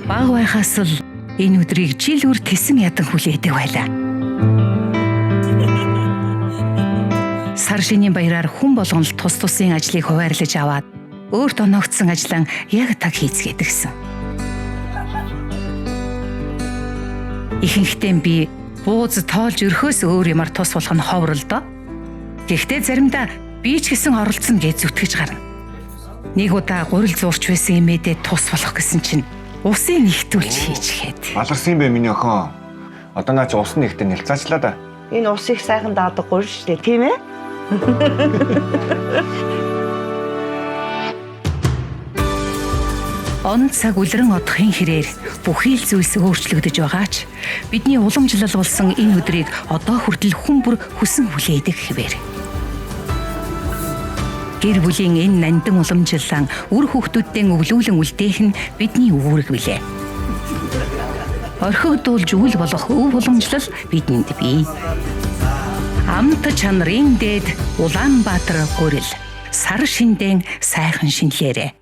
Баг байхаас л энэ өдрийг жил бүр тэсэн ядан хүлээдэг байлаа. Сар шинийн баяраар хүн болгон л тус тусын ажлыг хуваарлаж аваад өөрт оноогдсон ажлаа яг таг хийцгээдэг гисэн. Ихэнхдээ би бууз тоолж өрхөөс өөр юмар тус болох нь ховрол доо. Гэхдээ заримдаа би ч гэсэн оролцсон гэж зүтгэж гарна. Нэг удаа гурил зурч байсан эмээдээ тус болох гэсэн чинь усын нэгтүүлж хийчихэд. Аларсан юм бэ миний охин. Одоо наач усан нэгтээ нэлцаачлаа да. Энэ усыг сайхан даадаг гурил шүү дээ, тийм ээ? Он цаг үлрэн одохын хэрээр бүхий л зүйлс өөрчлөгдөж байгаа ч бидний уламжлал болсон энэ өдрийг одоо хүртэл хүн бүр хүсэн хүлээдэг хэвээр. Гэр бүлийн энэ нандин уламжлалан үр хүүхдүүдтэй өвлүүлэн үлдээх нь бидний үүрэг билээ. Орхигдуулж үл болох өв уламжлал бидэнд бий. Амт чанарын дээд Улаанбаатар гурил сар шиндэн сайхан шинлээрээ.